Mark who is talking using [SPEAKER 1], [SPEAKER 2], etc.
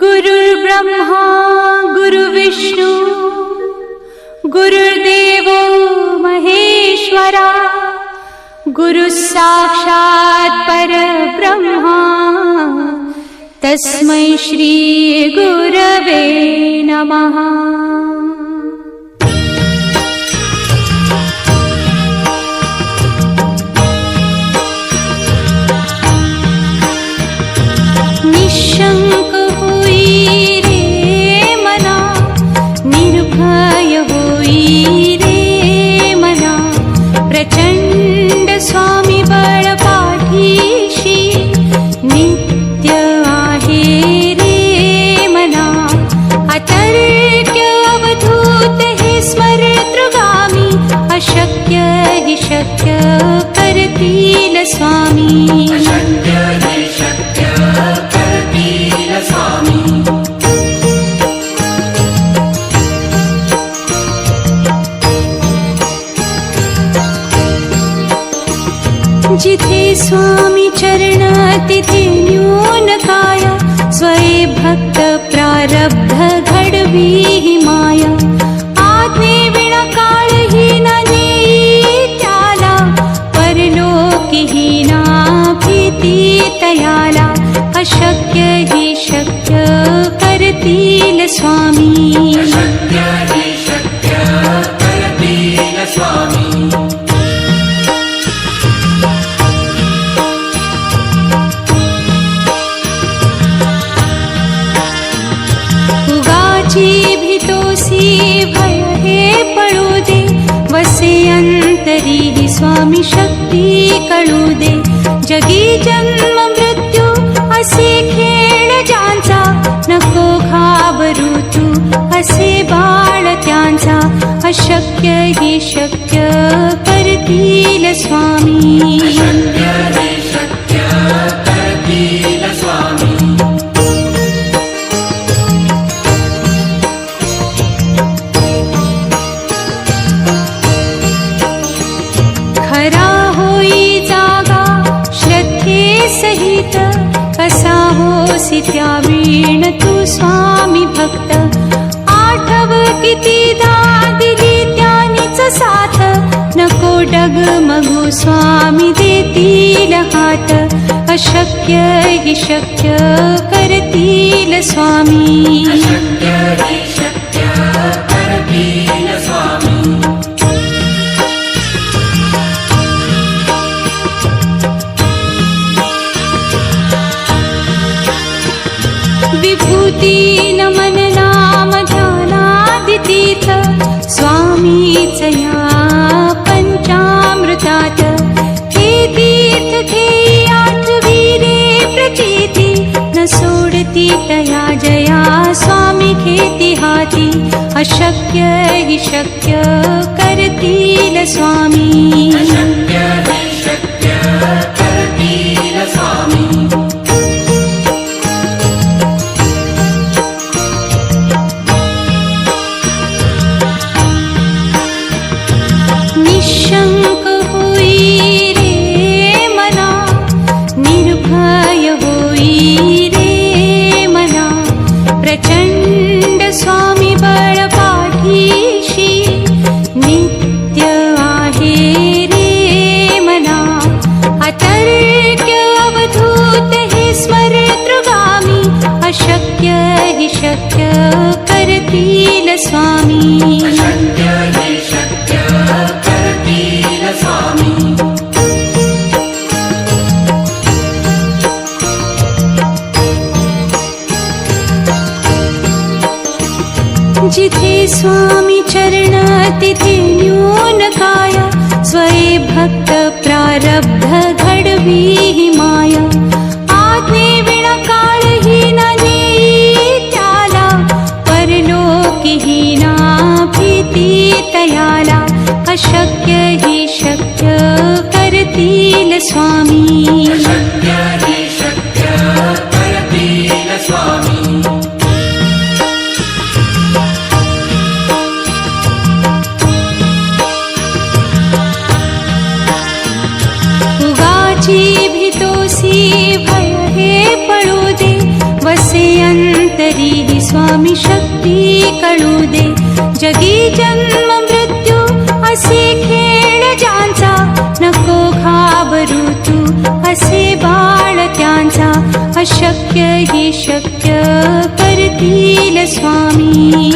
[SPEAKER 1] गुरुर्ब्रह्मा गुरुर्विष्णू गुरुर्देवो महेश्वरा गुरुः साक्षात् परब्रह्मा तस्मै श्री गुरवे नमः। निशंक होई रे मना, निर्भय होई रे मना, प्रचंड स्वामी बळ पाठीशी नित्य आहे रे मना। अतर्क्य अवधूत हे स्मरतृगामी, अशक्य हि शक्य करतील स्वामी। जिथे स्वामी चरण तिथे न्यून काया, स्वये भक्त प्रारब्ध घडवी ही माया। आज्ञे विना काळही न नेई त्याला, परलोकी ही ना भीती तयाला। अशक्य हि शक्य करतील स्वामी। अशक्य हि शक्य करतील स्वामी। भीतोसी भय हे पळू दे, वसे अंतरी ही स्वामी शक्ती कळू दे। जगी जन्म मृत्यू असे खेळ ज्यांचा, नको घाबरू तू असे बाळ त्यांचा। अशक्य हि शक्य करतील स्वामी। अशक्य हि शक्य करतील स्वामी। कसा होसी त्यावीण तू स्वामी भक्त, आठव कितीदा दिली त्यानीच साथ। नको डगमगू स्वामी देतील हात, अशक्य हि शक्य करतील स्वामी। अशक्य हि शक्य करतील स्वामी। विभूती नमन नाम ध्यानादितीर्थ, स्वामीच या पंचामृतात। हे तीर्थ घेई आठवी रे प्रचिती, न सोडती तया जया स्वामी घेती हाती। अशक्य हि शक्य करतील स्वामी। अशक्य हि शक्य करतील स्वामी। निशंक होई रे मना, निर्भय होई रे मना, प्रचंड स्वामी बळ पाठीशी नित्य आहे रे मना। अतर्क्य अवधूत हे स्मरतृगामी, अशक्य हि शक्य करतील स्वामी। अशक्य हि शक्य करतील स्वामी। जिथे स्वामी चरण तिथे न्यून काया, स्वये भक्त प्रारब्ध घडवी ही माया। आज्ञे विना काळही न नेई त्याला, परलोकी ही ना भीती तयाला। अशक्य हि शक्य करतील स्वामी। अशक्य हि शक्य करतील स्वामी। उगाची भीतोसी भय हे पळू दे, वसे अंतरी स्वामी शक्ती कळू दे. जगी जन्म मृत्यू असे खेळ ज्यांचा, नको घाबरू तू असे बाळ त्यांचा. अशक्य ही शक्य करतील स्वामी.